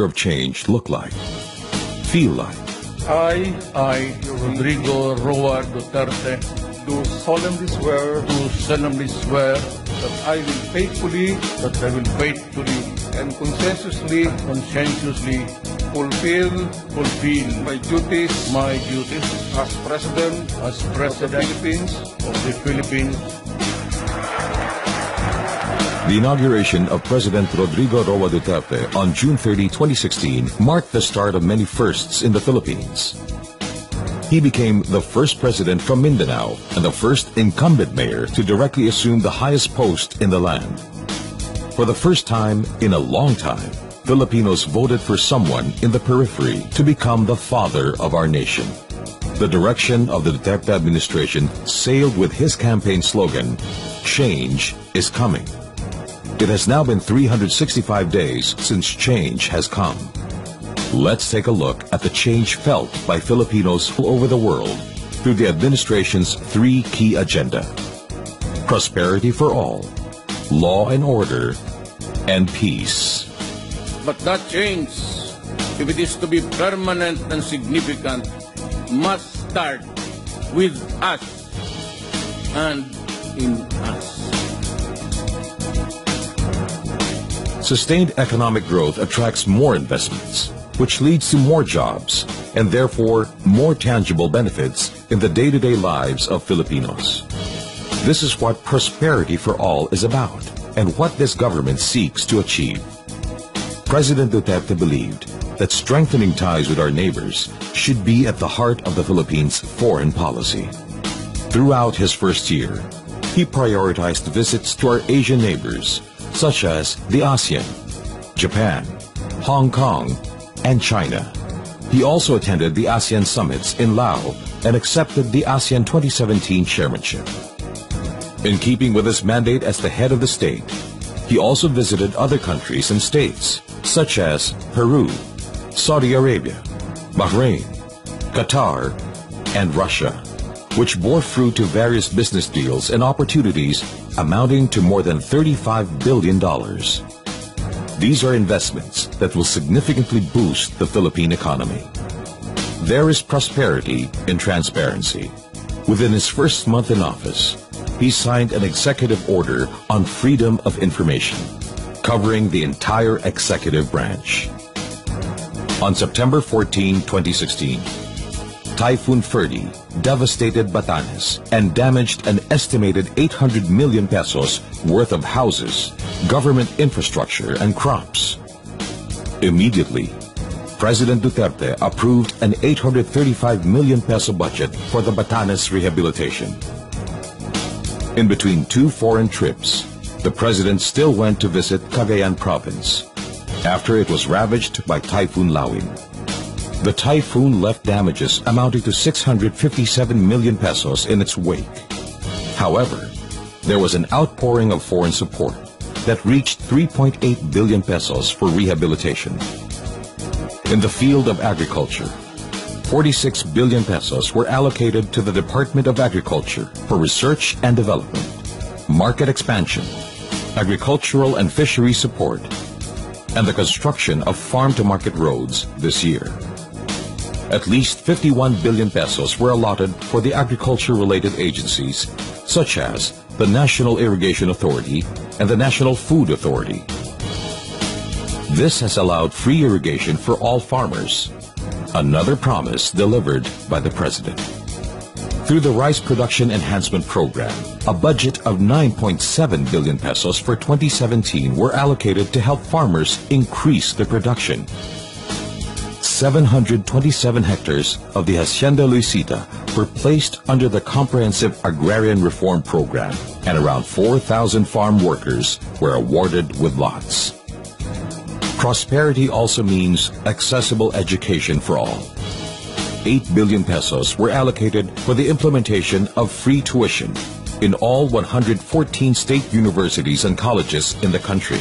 future of change look like, feel like? I, Rodrigo Roa Duterte, do solemnly swear that I will faithfully and conscientiously fulfill my duties as President of the Philippines. The inauguration of President Rodrigo Roa Duterte on June 30, 2016 marked the start of many firsts in the Philippines. He became the first president from Mindanao and the first incumbent mayor to directly assume the highest post in the land. For the first time in a long time, Filipinos voted for someone in the periphery to become the father of our nation. The direction of the Duterte administration sailed with his campaign slogan, "Change is coming." It has now been 365 days since change has come. Let's take a look at the change felt by Filipinos all over the world through the administration's three key agenda: prosperity for all, law and order, and peace. But that change, if it is to be permanent and significant, must start with us and in us. Sustained economic growth attracts more investments, which leads to more jobs and therefore more tangible benefits in the day-to-day lives of Filipinos. This is what prosperity for all is about and what this government seeks to achieve. President Duterte believed that strengthening ties with our neighbors should be at the heart of the Philippines' foreign policy. Throughout his first year, he prioritized visits to our Asian neighbors, such as the ASEAN, Japan, Hong Kong, and China. He also attended the ASEAN summits in Laos and accepted the ASEAN 2017 chairmanship. In keeping with his mandate as the head of the state, he also visited other countries and states, such as Peru, Saudi Arabia, Bahrain, Qatar, and Russia, which bore fruit to various business deals and opportunities amounting to more than $35 billion. These are investments that will significantly boost the Philippine economy. There is prosperity in transparency. Within his first month in office, he signed an executive order on freedom of information, covering the entire executive branch. On September 14, 2016, Typhoon Prrd devastated Batanes and damaged an estimated 800 million pesos worth of houses, government infrastructure, and crops. Immediately, President Duterte approved an 835 million peso budget for the Batanes rehabilitation. In between two foreign trips, the president still went to visit Cagayan province after it was ravaged by Typhoon Lawin. The typhoon left damages amounting to 657 million pesos in its wake. However, there was an outpouring of foreign support that reached 3.8 billion pesos for rehabilitation. In the field of agriculture, 46 billion pesos were allocated to the Department of Agriculture for research and development, market expansion, agricultural and fishery support, and the construction of farm-to-market roads this year. At least 51 billion pesos were allotted for the agriculture-related agencies, such as the National Irrigation Authority and the National Food Authority. This has allowed free irrigation for all farmers, another promise delivered by the President. Through the Rice Production Enhancement Program, a budget of 9.7 billion pesos for 2017 were allocated to help farmers increase their production. 727 hectares of the Hacienda Luisita were placed under the Comprehensive Agrarian Reform Program, and around 4,000 farm workers were awarded with lots. Prosperity also means accessible education for all. 8 billion pesos were allocated for the implementation of free tuition in all 114 state universities and colleges in the country.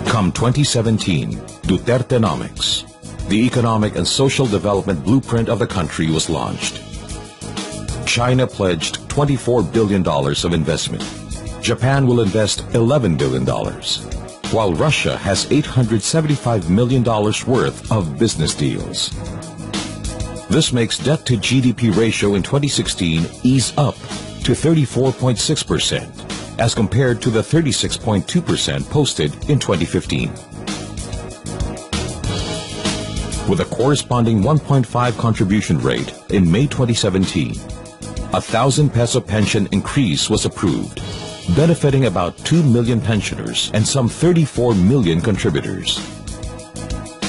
Come 2017, Dutertenomics, the economic and social development blueprint of the country, was launched. China pledged $24 billion of investment. Japan will invest $11 billion. while Russia has $875 million worth of business deals. This makes debt to GDP ratio in 2016 ease up to 34.6% as compared to the 36.2% posted in 2015. With a corresponding 1.5 contribution rate in May 2017, a 1,000 peso pension increase was approved, benefiting about 2 million pensioners and some 34 million contributors.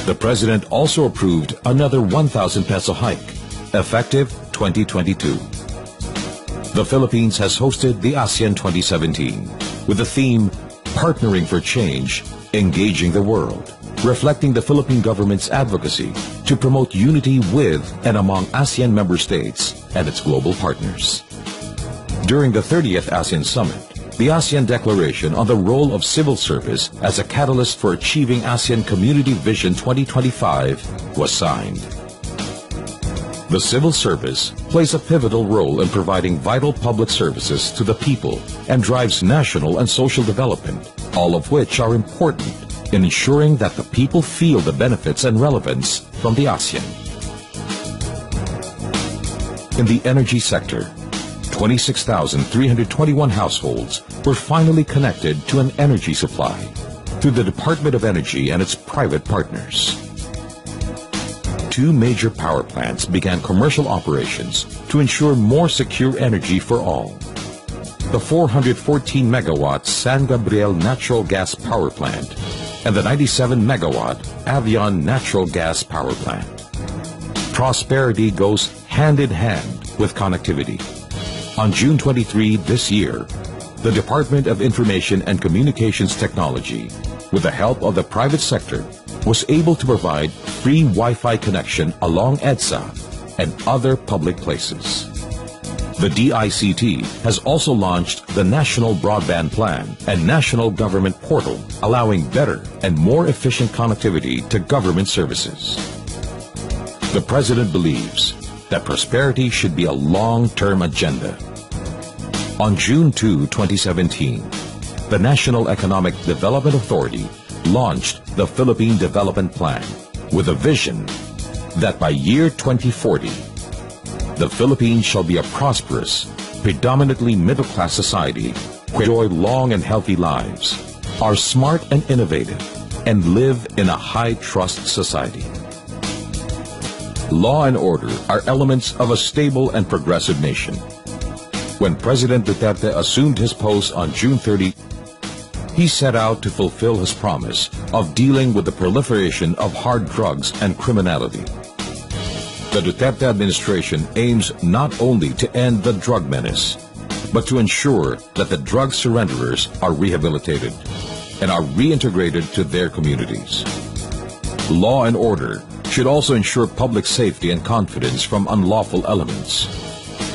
The President also approved another 1,000 peso hike, effective 2022. The Philippines has hosted the ASEAN 2017 with the theme, Partnering for Change, Engaging the World, reflecting the Philippine government's advocacy to promote unity with and among ASEAN member states and its global partners. During the 30th ASEAN Summit, the ASEAN Declaration on the Role of Civil Service as a Catalyst for Achieving ASEAN Community Vision 2025 was signed. The civil service plays a pivotal role in providing vital public services to the people and drives national and social development, all of which are important in ensuring that the people feel the benefits and relevance from the ASEAN. In the energy sector, 26,321 households were finally connected to an energy supply through the Department of Energy and its private partners. 2 major power plants began commercial operations to ensure more secure energy for all. The 414-megawatt San Gabriel Natural Gas Power Plant and the 97-megawatt Avion Natural Gas Power Plant. Prosperity goes hand in hand with connectivity. On June 23 this year, the Department of Information and Communications Technology, with the help of the private sector, was able to provide free Wi-Fi connection along EDSA and other public places. The DICT has also launched the National Broadband Plan and National Government Portal, allowing better and more efficient connectivity to government services. The President believes that prosperity should be a long-term agenda. On June 2, 2017, the National Economic Development Authority launched the Philippine Development Plan with a vision that by year 2040, the Philippines shall be a prosperous, predominantly middle-class society where enjoy long and healthy lives, are smart and innovative, and live in a high-trust society. Law and order are elements of a stable and progressive nation. When President Duterte assumed his post on June 30, he set out to fulfill his promise of dealing with the proliferation of hard drugs and criminality. The Duterte administration aims not only to end the drug menace, but to ensure that the drug surrenderers are rehabilitated and are reintegrated to their communities. Law and order should also ensure public safety and confidence from unlawful elements.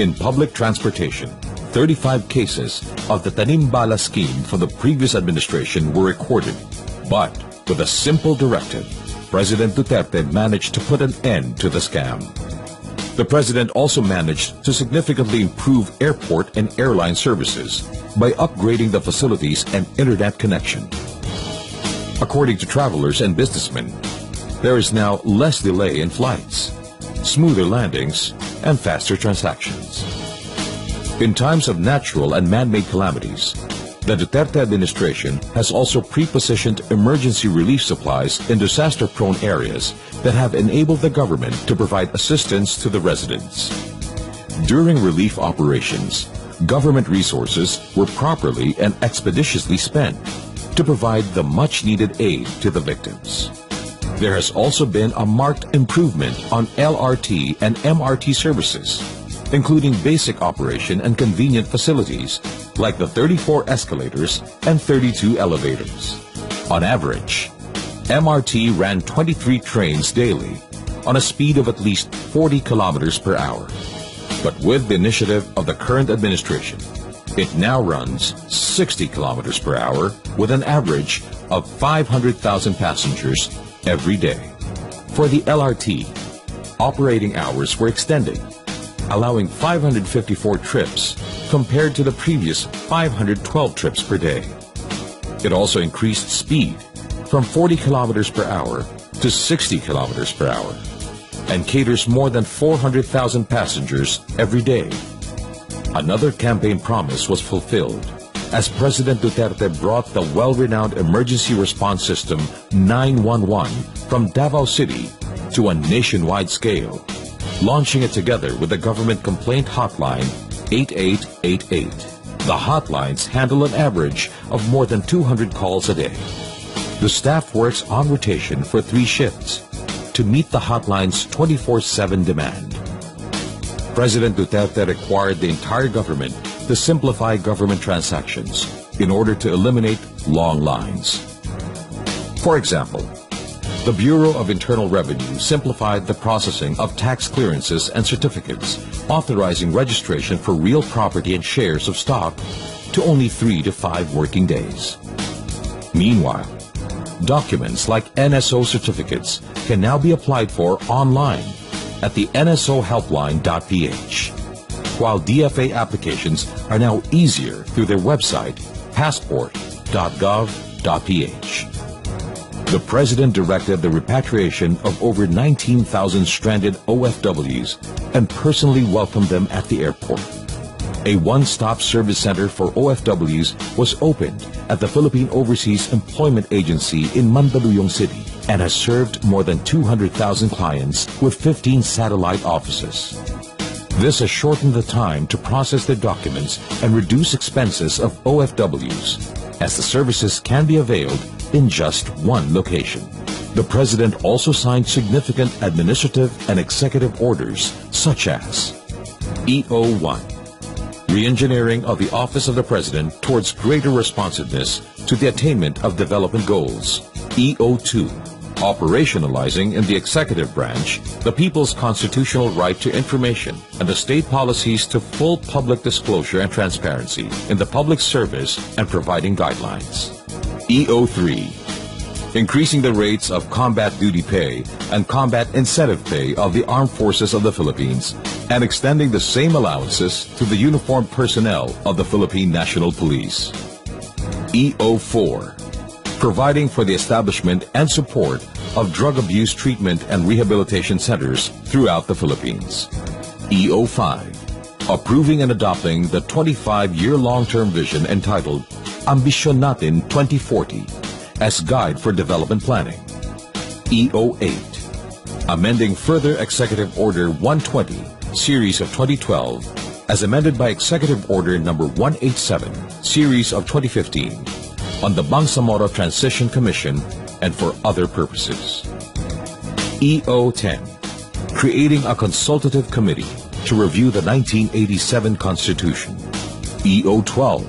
In public transportation, 35 cases of the Tanimbala scheme from the previous administration were recorded, but with a simple directive, President Duterte managed to put an end to the scam. The President also managed to significantly improve airport and airline services by upgrading the facilities and internet connection. According to travelers and businessmen, there is now less delay in flights, smoother landings, and faster transactions. In times of natural and man-made calamities, the Duterte administration has also pre-positioned emergency relief supplies in disaster-prone areas that have enabled the government to provide assistance to the residents. During relief operations, government resources were properly and expeditiously spent to provide the much-needed aid to the victims. There has also been a marked improvement on LRT and MRT services, including basic operation and convenient facilities like the 34 escalators and 32 elevators. On average, MRT ran 23 trains daily on a speed of at least 40 kilometers per hour. But with the initiative of the current administration, it now runs 60 kilometers per hour with an average of 500,000 passengers every day. For the LRT, operating hours were extended, allowing 554 trips compared to the previous 512 trips per day. It also increased speed from 40 kilometers per hour to 60 kilometers per hour and caters more than 400,000 passengers every day. Another campaign promise was fulfilled as President Duterte brought the well-renowned emergency response system 911 from Davao City to a nationwide scale, launching it together with the government complaint hotline 8888. The hotlines handle an average of more than 200 calls a day. The staff works on rotation for 3 shifts to meet the hotline's 24/7 demand. President Duterte required the entire government to simplify government transactions in order to eliminate long lines. For example, the Bureau of Internal Revenue simplified the processing of tax clearances and certificates, authorizing registration for real property and shares of stock to only 3 to 5 working days. Meanwhile, documents like NSO certificates can now be applied for online at the nsohelpline.ph, while DFA applications are now easier through their website, passport.gov.ph. The President directed the repatriation of over 19,000 stranded OFWs and personally welcomed them at the airport. A one-stop service center for OFWs was opened at the Philippine Overseas Employment Agency in Mandaluyong City and has served more than 200,000 clients with 15 satellite offices. This has shortened the time to process their documents and reduce expenses of OFWs, as the services can be availed in just one location. The President also signed significant administrative and executive orders such as EO1, Reengineering of the Office of the President towards greater responsiveness to the attainment of development goals. EO2, operationalizing in the executive branch the people's constitutional right to information and the state policies to full public disclosure and transparency in the public service and providing guidelines. EO3, increasing the rates of combat duty pay and combat incentive pay of the Armed Forces of the Philippines and extending the same allowances to the uniformed personnel of the Philippine National Police. EO4, providing for the establishment and support of drug abuse treatment and rehabilitation centers throughout the Philippines. EO5, approving and adopting the 25-year long-term vision entitled Ambisyon Natin 2040 as guide for development planning. EO8, amending further Executive Order 120, Series of 2012, as amended by Executive Order Number 187, Series of 2015, on the Bangsamoro Transition Commission and for other purposes. EO10, creating a consultative committee to review the 1987 Constitution. EO12,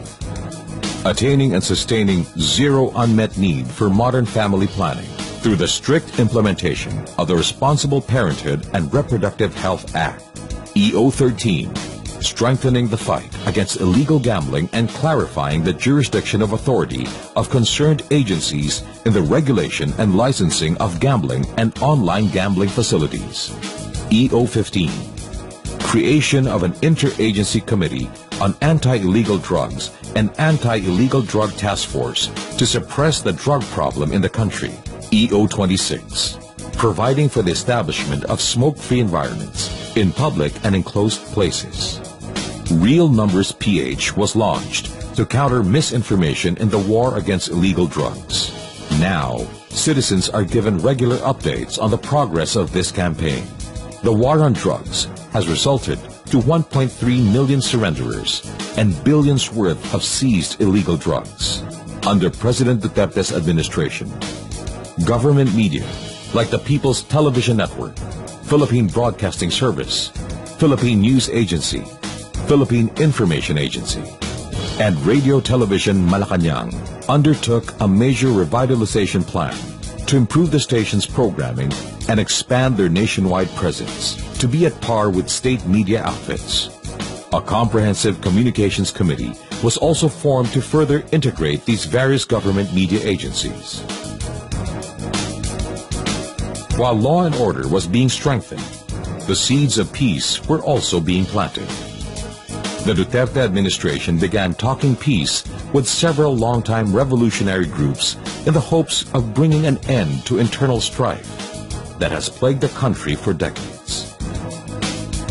attaining and sustaining zero unmet need for modern family planning through the strict implementation of the Responsible Parenthood and Reproductive Health Act. EO13, strengthening the fight against illegal gambling and clarifying the jurisdiction of authority of concerned agencies in the regulation and licensing of gambling and online gambling facilities. EO15, creation of an interagency committee on anti-illegal drugs and anti-illegal drug task force to suppress the drug problem in the country. EO26, providing for the establishment of smoke-free environments in public and enclosed places. Real Numbers PH was launched to counter misinformation in the war against illegal drugs. Now, citizens are given regular updates on the progress of this campaign. The war on drugs has resulted to 1.3 million surrenderers and billions worth of seized illegal drugs. Under President Duterte's administration, government media like the People's Television Network, Philippine Broadcasting Service, Philippine News Agency, Philippine Information Agency, and Radio Television Malacanang undertook a major revitalization plan to improve the station's programming and expand their nationwide presence to be at par with state media outfits. A comprehensive communications committee was also formed to further integrate these various government media agencies. While law and order was being strengthened, the seeds of peace were also being planted. The Duterte administration began talking peace with several longtime revolutionary groups in the hopes of bringing an end to internal strife that has plagued the country for decades.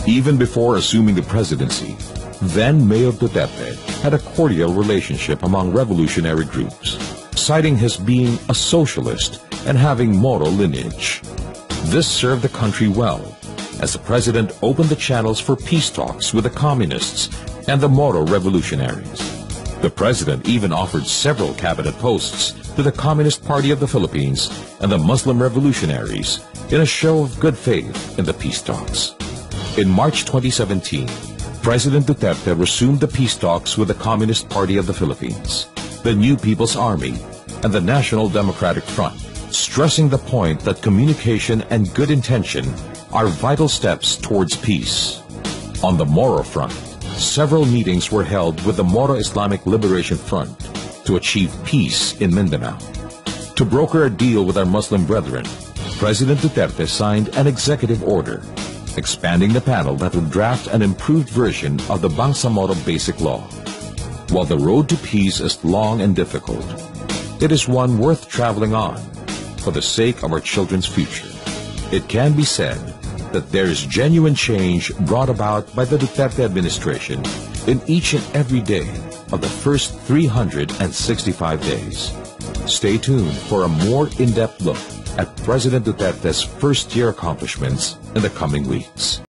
Even before assuming the presidency, then Mayor Duterte had a cordial relationship among revolutionary groups, citing his being a socialist and having Moro lineage. This served the country well, as the president opened the channels for peace talks with the communists and the Moro revolutionaries. The president even offered several cabinet posts to the Communist Party of the Philippines and the Muslim revolutionaries in a show of good faith in the peace talks. In March 2017, President Duterte resumed the peace talks with the Communist Party of the Philippines, the New People's Army, and the National Democratic Front, stressing the point that communication and good intention are vital steps towards peace. On the Moro front, several meetings were held with the Moro Islamic Liberation Front to achieve peace in Mindanao. To broker a deal with our Muslim brethren, President Duterte signed an executive order expanding the panel that would draft an improved version of the Bangsamoro Basic Law. While the road to peace is long and difficult, it is one worth traveling on for the sake of our children's future. It can be said that there is genuine change brought about by the Duterte administration in each and every day of the first 365 days. Stay tuned for a more in-depth look at President Duterte's first-year accomplishments in the coming weeks.